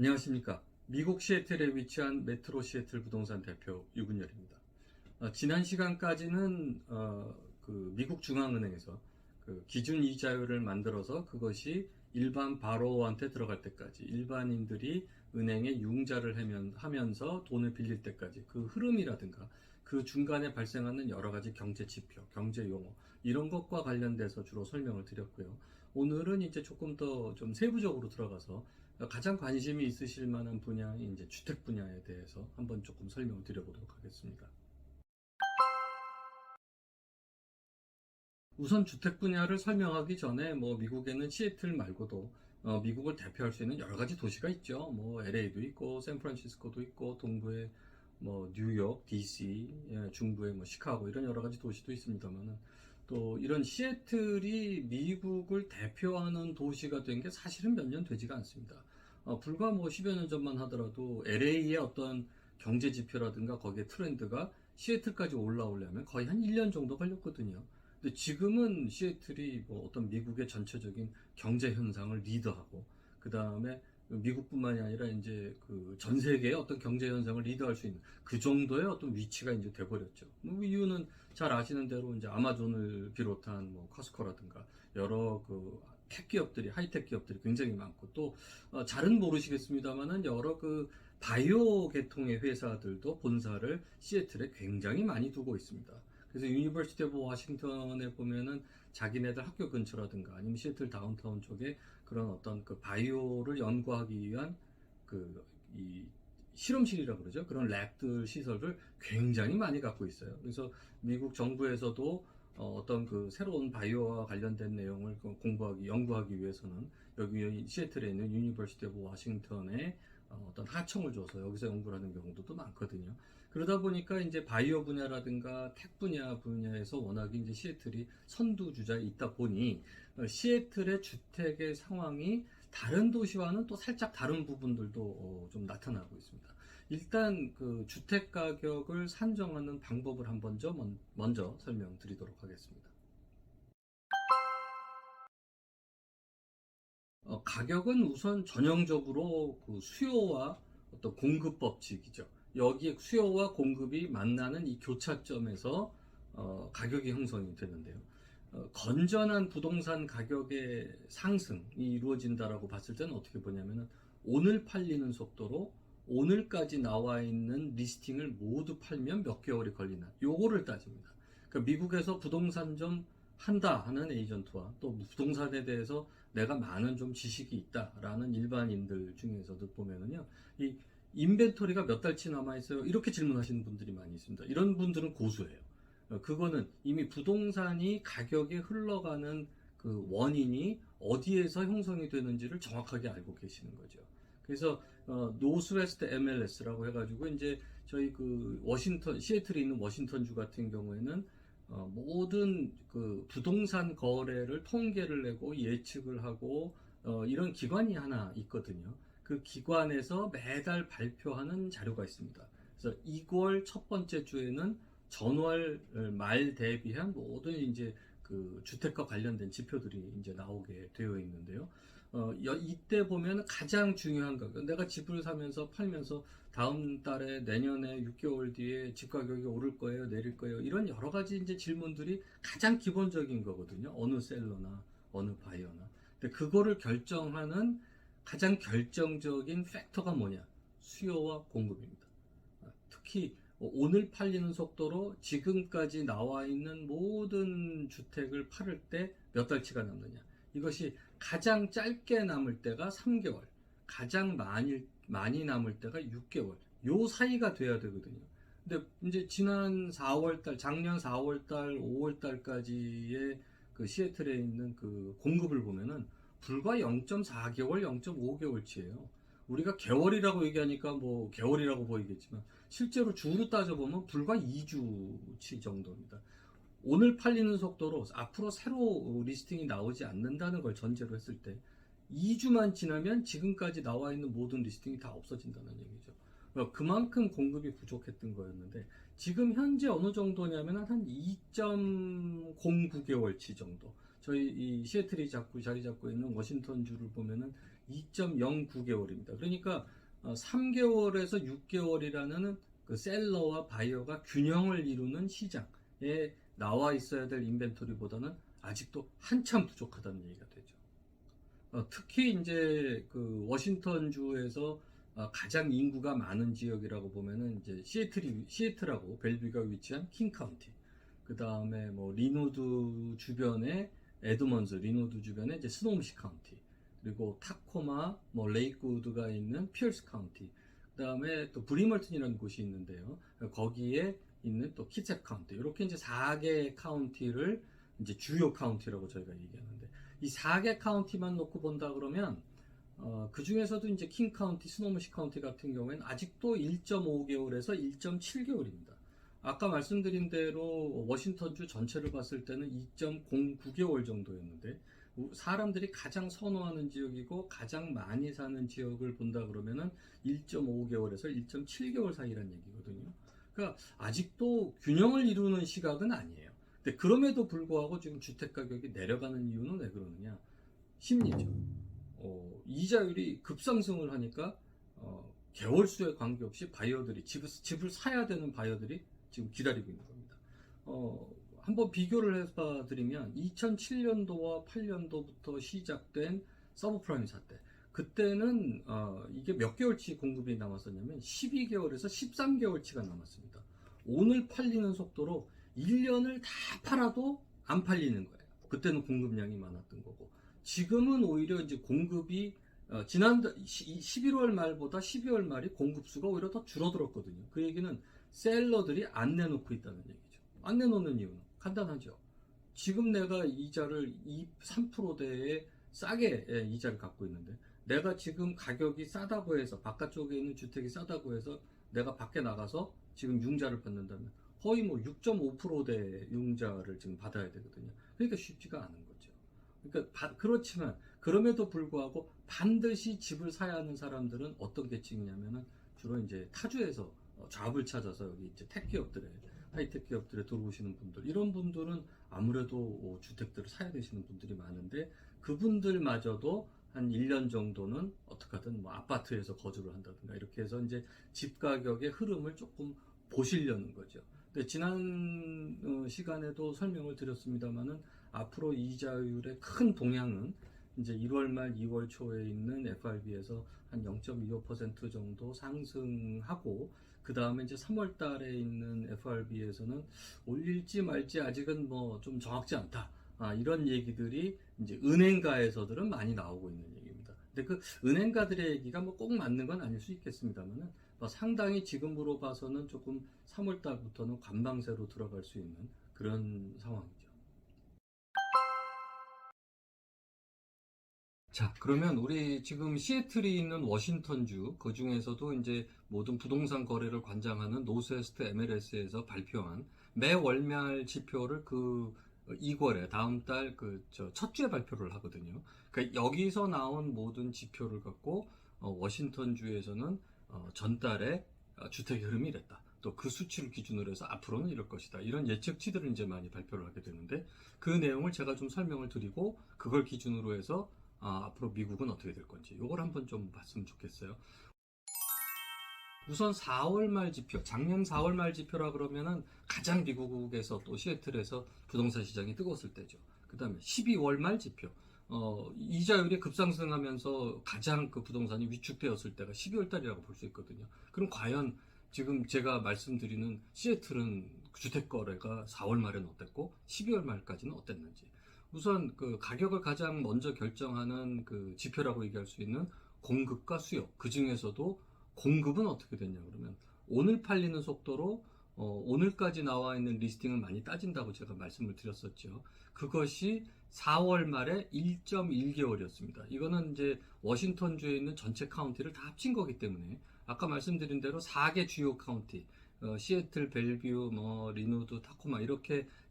안녕하십니까. 미국 시애틀에 위치한 메트로 시애틀 부동산 대표 유근열입니다. 지난 시간까지는 미국 중앙은행에서 그 기준 이자율을 만들어서 그것이 일반 바로워한테 들어갈 때까지 일반인들이 은행에 융자를 하면서 돈을 빌릴 때까지 그 흐름이라든가 그 중간에 발생하는 여러 가지 경제 지표, 경제 용어 이런 것과 관련돼서 주로 설명을 드렸고요. 오늘은 이제 조금 더 좀 세부적으로 들어가서 가장 관심이 있으실 만한 분야인 이제 주택 분야에 대해서 한번 조금 설명을 드려보도록 하겠습니다. 우선 주택 분야를 설명하기 전에 미국에는 시애틀 말고도 미국을 대표할 수 있는 여러 가지 도시가 있죠. LA도 있고 샌프란시스코도 있고 동부에 뉴욕, DC, 중부에 시카고 이런 여러 가지 도시도 있습니다만은 또 이런 시애틀이 미국을 대표하는 도시가 된 게 사실은 몇 년 되지가 않습니다. 불과 10여 년 전만 하더라도 LA의 어떤 경제 지표라든가 거기에 트렌드가 시애틀까지 올라오려면 거의 한 1년 정도 걸렸거든요. 근데 지금은 시애틀이 어떤 미국의 전체적인 경제 현상을 리드하고 그 다음에 미국뿐만이 아니라 이제 그 전 세계의 어떤 경제 현상을 리드할 수 있는 그 정도의 어떤 위치가 이제 돼버렸죠. 이유는 잘 아시는 대로 이제 아마존을 비롯한 커스코라든가 여러 그 텍 기업들이 하이텍 기업들이 굉장히 많고 또 잘은 모르시겠습니다만은 여러 그 바이오 계통의 회사들도 본사를 시애틀에 굉장히 많이 두고 있습니다. 그래서 유니버시티 오브 워싱턴에 보면은 자기네들 학교 근처라든가 아니면 시애틀 다운타운 쪽에 그런 어떤 그 바이오를 연구하기 위한 이 실험실이라고 그러죠. 그런 랩들 시설을 굉장히 많이 갖고 있어요. 그래서 미국 정부에서도 어떤 그 새로운 바이오와 관련된 내용을 연구하기 위해서는 여기 시애틀에 있는 유니버시티 오브 워싱턴에 어떤 하청을 줘서 여기서 연구를 하는 경우도 많거든요. 그러다 보니까 이제 바이오 분야라든가 텍 분야에서 워낙 이제 시애틀이 선두주자에 있다 보니 시애틀의 주택의 상황이 다른 도시와는 또 살짝 다른 부분들도 좀 나타나고 있습니다. 일단 그 주택 가격을 산정하는 방법을 먼저 설명드리도록 하겠습니다. 가격은 우선 전형적으로 그 수요와 어떤 공급 법칙이죠. 여기 수요와 공급이 만나는 이 교차점에서 가격이 형성이 되는데요. 건전한 부동산 가격의 상승이 이루어진다라고 봤을 때는 어떻게 보냐면은 오늘 팔리는 속도로 오늘까지 나와 있는 리스팅을 모두 팔면 몇 개월이 걸리나 요거를 따집니다. 그러니까 미국에서 부동산 좀 한다 하는 에이전트와 또 부동산에 대해서 내가 많은 좀 지식이 있다라는 일반인들 중에서도 보면은요, 이 인벤토리가 몇 달치 남아 있어요. 이렇게 질문하시는 분들이 많이 있습니다. 이런 분들은 고수예요. 그거는 이미 부동산이 가격이 흘러가는 그 원인이 어디에서 형성이 되는지를 정확하게 알고 계시는 거죠. 그래서 노스웨스트 MLS라고 해가지고 이제 저희 그 시애틀에 있는 워싱턴주 같은 경우에는 모든 그 부동산 거래를 통계를 내고 예측을 하고 이런 기관이 하나 있거든요. 그 기관에서 매달 발표하는 자료가 있습니다. 그래서 2월 첫 번째 주에는 전월 말 대비한 모든 이제 그 주택과 관련된 지표들이 이제 나오게 되어 있는데요. 이때 보면 가장 중요한 거, 내가 집을 사면서 팔면서 다음 달에 내년에 6개월 뒤에 집 가격이 오를 거예요, 내릴 거예요. 이런 여러 가지 이제 질문들이 가장 기본적인 거거든요. 어느 셀러나 어느 바이어나. 근데 그거를 결정하는 가장 결정적인 팩터가 뭐냐? 수요와 공급입니다. 특히 오늘 팔리는 속도로 지금까지 나와 있는 모든 주택을 팔을 때 몇 달치가 남느냐. 이것이 가장 짧게 남을 때가 3개월, 가장 많이 남을 때가 6개월. 요 사이가 돼야 되거든요. 근데 이제 작년 4월달, 5월달까지의 그 시애틀에 있는 그 공급을 보면은 불과 0.4개월, 0.5개월치예요. 우리가 개월이라고 얘기하니까 개월이라고 보이겠지만 실제로 주로 따져보면 불과 2주치 정도입니다. 오늘 팔리는 속도로 앞으로 새로 리스팅이 나오지 않는다는 걸 전제로 했을 때 2주만 지나면 지금까지 나와 있는 모든 리스팅이 다 없어진다는 얘기죠. 그만큼 공급이 부족했던 거였는데 지금 현재 어느 정도냐면 한 2.09개월치 정도. 저희 이 시애틀이 자리 잡고 있는 워싱턴주를 보면은 2.09개월입니다. 그러니까 3개월에서 6개월이라는 그 셀러와 바이어가 균형을 이루는 시장에 나와 있어야 될 인벤토리보다는 아직도 한참 부족하다는 얘기가 되죠. 특히 이제 그 워싱턴주에서 가장 인구가 많은 지역이라고 보면은 이제 시애틀하고 벨뷰가 위치한 킹 카운티. 그 다음에 뭐 리노드 주변에 리노드 주변에 이제 스노홈시 카운티. 그리고 타코마, 뭐 레이크우드가 있는 피어스 카운티. 그 다음에 또 브리멀튼이라는 곳이 있는데요. 거기에 있는 또 키셉 카운티. 이렇게 이제 4개 카운티를 이제 주요 카운티라고 저희가 얘기하는데, 이 4개 카운티만 놓고 본다 그러면 그 중에서도 이제 킹 카운티, 스노홈시 카운티 같은 경우에는 아직도 1.5개월에서 1.7개월입니다. 아까 말씀드린 대로 워싱턴주 전체를 봤을 때는 2.09개월 정도였는데, 사람들이 가장 선호하는 지역이고 가장 많이 사는 지역을 본다 그러면은 1.5개월에서 1.7개월 사이란 얘기거든요. 그러니까 아직도 균형을 이루는 시각은 아니에요. 근데 그럼에도 불구하고 지금 주택 가격이 내려가는 이유는 왜 그러느냐? 심리죠. 이자율이 급상승을 하니까 개월수에 관계없이 바이어들이 집을 사야 되는 바이어들이 지금 기다리고 있는 겁니다. 한번 비교를 해봐 드리면 2007년도와 8년도부터 시작된 서브프라임 사태, 그때는 이게 몇 개월치 공급이 남았었냐면 12개월에서 13개월치가 남았습니다. 오늘 팔리는 속도로 1년을 다 팔아도 안 팔리는 거예요. 그때는 공급량이 많았던 거고, 지금은 오히려 이제 공급이 지난 11월 말보다 12월 말이 공급수가 오히려 더 줄어들었거든요. 그 얘기는 셀러들이 안 내놓고 있다는 얘기죠. 안 내놓는 이유는 간단하죠. 지금 내가 이자를 3%대에 싸게 이자를 갖고 있는데, 내가 지금 가격이 싸다고 해서, 바깥쪽에 있는 주택이 싸다고 해서 내가 밖에 나가서 지금 융자를 받는다면 거의 뭐 6.5%대 융자를 지금 받아야 되거든요. 그러니까 쉽지가 않은 거죠. 그러니까 그렇지만 그럼에도 불구하고 반드시 집을 사야 하는 사람들은 어떤 계층이냐면은 주로 이제 타주에서 잡을 찾아서 여기 이제 하이텍 기업들에 들어오시는 분들, 이런 분들은 아무래도 주택들을 사야 되시는 분들이 많은데, 그분들마저도 한 1년 정도는 어떻게든 뭐 아파트에서 거주를 한다든가 이렇게 해서 이제 집 가격의 흐름을 조금 보시려는 거죠. 근데 지난 시간에도 설명을 드렸습니다만은 앞으로 이자율의 큰 동향은 이제 1월 말 2월 초에 있는 FRB에서 한 0.25% 정도 상승하고, 그 다음에 이제 3월 달에 있는 FRB에서는 올릴지 말지 아직은 뭐 좀 정확지 않다. 이런 얘기들이 이제 은행가에서들은 많이 나오고 있는 얘기입니다. 근데 그 은행가들의 얘기가 뭐 꼭 맞는 건 아닐 수 있겠습니다만은 상당히 지금으로 봐서는 조금 3월 달부터는 관망세로 들어갈 수 있는 그런 상황이죠. 자, 그러면 우리 지금 시애틀이 있는 워싱턴주, 그 중에서도 이제 모든 부동산 거래를 관장하는 노스웨스트 MLS에서 발표한 매 월말 지표를 그 2월에 다음 달 첫 주에 발표를 하거든요. 그러니까 여기서 나온 모든 지표를 갖고 워싱턴주에서는 전달에 주택 흐름이 이랬다. 또 그 수치를 기준으로 해서 앞으로는 이럴 것이다. 이런 예측치들을 이제 많이 발표를 하게 되는데, 그 내용을 제가 좀 설명을 드리고 그걸 기준으로 해서 앞으로 미국은 어떻게 될 건지 이걸 한번 좀 봤으면 좋겠어요. 우선 4월 말 지표, 작년 4월 말 지표라 그러면은 가장 미국에서 또 시애틀에서 부동산 시장이 뜨거웠을 때죠. 그 다음에 12월 말 지표, 이자율이 급상승하면서 가장 그 부동산이 위축되었을 때가 12월 달이라고 볼 수 있거든요. 그럼 과연 지금 제가 말씀드리는 시애틀은 주택 거래가 4월 말에는 어땠고 12월 말까지는 어땠는지, 우선 그 가격을 가장 먼저 결정하는 그 지표라고 얘기할 수 있는 공급과 수요, 그 중에서도 공급은 어떻게 됐냐 그러면 오늘 팔리는 속도로 오늘까지 나와 있는 리스팅을 많이 따진다고 제가 말씀을 드렸었죠. 그것이 4월 말에 1.1개월이었습니다. 이거는 이제 워싱턴주에 있는 전체 카운티를 다 합친 거기 때문에 아까 말씀드린 대로 4개 주요 카운티, 시애틀, 벨뷰, 뭐 리노드, 타코마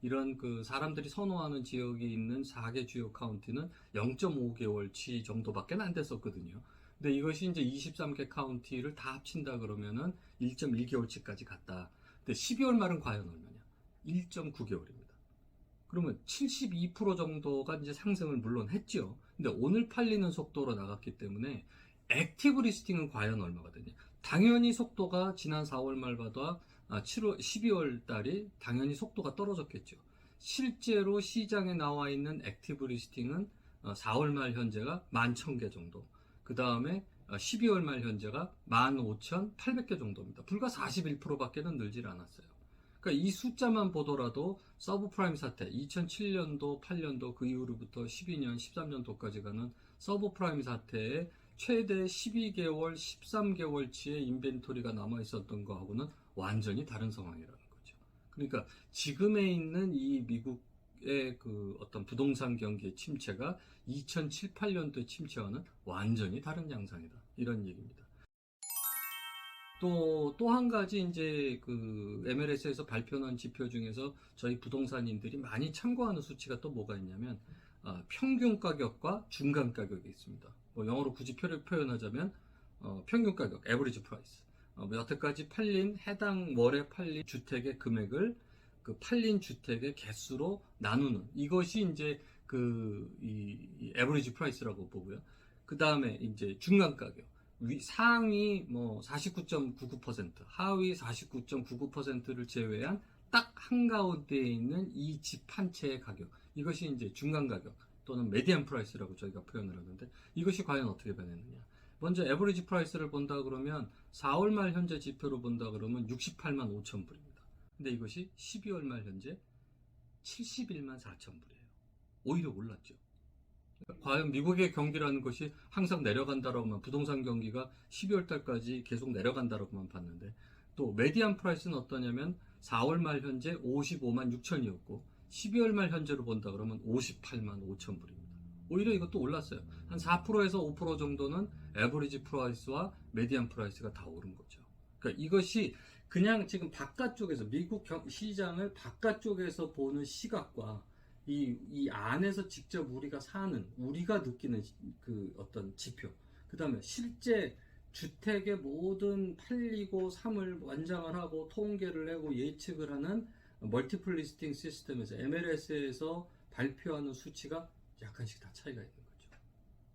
이런 그 사람들이 선호하는 지역이 있는 4개 주요 카운티는 0.5개월치 정도밖에 안 됐었거든요. 근데 이것이 이제 23개 카운티를 다 합친다 그러면은 1.1개월치까지 갔다. 근데 12월 말은 과연 얼마냐? 1.9개월입니다. 그러면 72% 정도가 이제 상승을 물론 했죠. 근데 오늘 팔리는 속도로 나갔기 때문에 액티브 리스팅은 과연 얼마가 되냐? 당연히 속도가 지난 4월 말보다 7월, 12월 달이 당연히 속도가 떨어졌겠죠. 실제로 시장에 나와 있는 액티브 리스팅은 4월 말 현재가 11,000개 정도. 그 다음에 12월 말 현재가 15,800개 정도입니다. 불과 41%밖에는 늘질 않았어요. 그러니까 이 숫자만 보더라도 서브프라임 사태, 2007년도, 8년도 그 이후로부터 12년, 13년도까지 가는 서브프라임 사태에 최대 12개월, 13개월치의 인벤토리가 남아 있었던 거하고는 완전히 다른 상황이라는 거죠. 그러니까 지금에 있는 이 미국의 그 어떤 부동산 경기의 침체가 2007, 8년도의 침체와는 완전히 다른 양상이다. 이런 얘기입니다. 또 한 가지 이제 그 MLS에서 발표한 지표 중에서 저희 부동산인들이 많이 참고하는 수치가 또 뭐가 있냐면 평균 가격과 중간 가격이 있습니다. 뭐 영어로 굳이 표현하자면 평균 가격, average price. 여태까지 팔린 해당 월에 팔린 주택의 금액을 그 팔린 주택의 개수로 나누는 이것이 이제 이 average price라고 보고요. 그 다음에 이제 중간 가격. 상위 뭐 49.99%, 하위 49.99%를 제외한 딱 한가운데에 있는 이 집 한 채의 가격. 이것이 이제 중간 가격 또는 메디안 프라이스라고 저희가 표현을 하는데 이것이 과연 어떻게 변했느냐. 먼저 에버리지 프라이스를 본다 그러면 4월 말 현재 지표로 본다 그러면 68만 5천 불입니다. 근데 이것이 12월 말 현재 71만 4천 불이에요. 오히려 올랐죠. 과연 미국의 경기라는 것이 항상 내려간다라고만 부동산 경기가 12월 달까지 계속 내려간다라고만 봤는데 또 메디안 프라이스는 어떠냐면 4월 말 현재 55만 6천이었고 12월 말 현재로 본다 그러면 58만 5천 불입니다. 오히려 이것도 올랐어요. 한 4%에서 5% 정도는 에버리지 프라이스와 메디안 프라이스가 다 오른 거죠. 그러니까 이것이 그냥 지금 바깥쪽에서 미국 시장을 바깥쪽에서 보는 시각과 이 안에서 직접 우리가 사는, 우리가 느끼는 그 어떤 지표, 그 다음에 실제 주택의 모든 팔리고 삼을 완장을 하고 통계를 내고 예측을 하는 멀티플 리스팅 시스템에서 MLS에서 발표하는 수치가 약간씩 다 차이가 있는 거죠.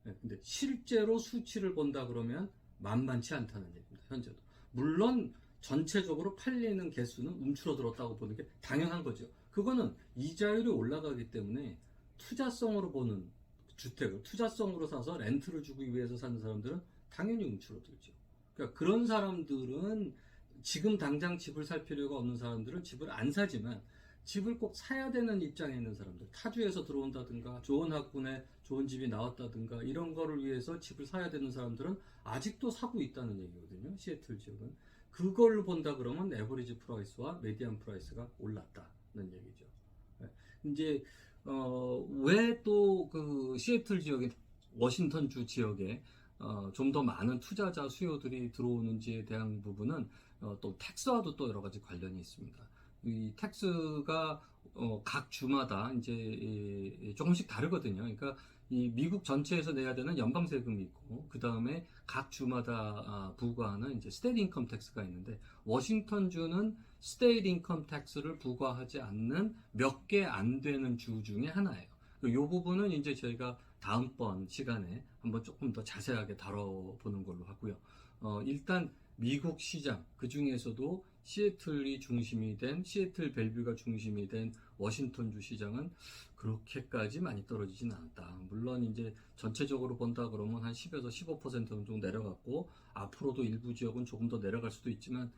네, 근데 실제로 수치를 본다 그러면 만만치 않다는 얘기입니다. 현재도. 물론 전체적으로 팔리는 개수는 움츠러들었다고 보는 게 당연한 거죠. 그거는 이자율이 올라가기 때문에 투자성으로 보는 주택을 투자성으로 사서 렌트를 주기 위해서 사는 사람들은 당연히 움츠러들죠. 그러니까 그런 사람들은 지금 당장 집을 살 필요가 없는 사람들은 집을 안 사지만 집을 꼭 사야 되는 입장에 있는 사람들, 타주에서 들어온다든가 좋은 학군에 좋은 집이 나왔다든가 이런 거를 위해서 집을 사야 되는 사람들은 아직도 사고 있다는 얘기거든요. 시애틀 지역은. 그걸로 본다 그러면 에버리지 프라이스와 메디안 프라이스가 올랐다는 얘기죠. 이제 왜 또 그 시애틀 지역에 워싱턴주 지역에 좀 더 많은 투자자 수요들이 들어오는지에 대한 부분은 또 텍스와도 또 여러 가지 관련이 있습니다. 이 텍스가 각 주마다 이제 조금씩 다르거든요. 그러니까 이 미국 전체에서 내야 되는 연방 세금이 있고 그 다음에 각 주마다 부과하는 이제 스테이트 인컴 텍스가 있는데 워싱턴 주는 스테이트 인컴 텍스를 부과하지 않는 몇 개 안 되는 주 중에 하나예요. 이 부분은 이제 저희가 다음번 시간에 한번 조금 더 자세하게 다뤄보는 걸로 하고요. 일단 미국 시장 그 중에서도 시애틀이 중심이 된 시애틀 벨뷰가 중심이 된 워싱턴주 시장은 그렇게까지 많이 떨어지진 않았다. 물론 이제 전체적으로 본다 그러면 한 10에서 15% 정도 내려갔고 앞으로도 일부 지역은 조금 더 내려갈 수도 있지만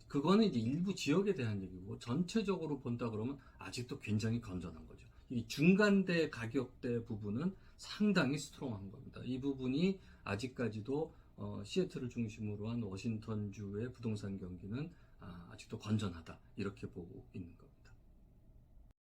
그거는 이제 일부 지역에 대한 얘기고 전체적으로 본다 그러면 아직도 굉장히 건전한 거죠. 이 중간대 가격대 부분은 상당히 스트롱한 겁니다. 이 부분이 아직까지도 시애틀을 중심으로 한 워싱턴주의 부동산 경기는 아직도 건전하다 이렇게 보고 있는 겁니다.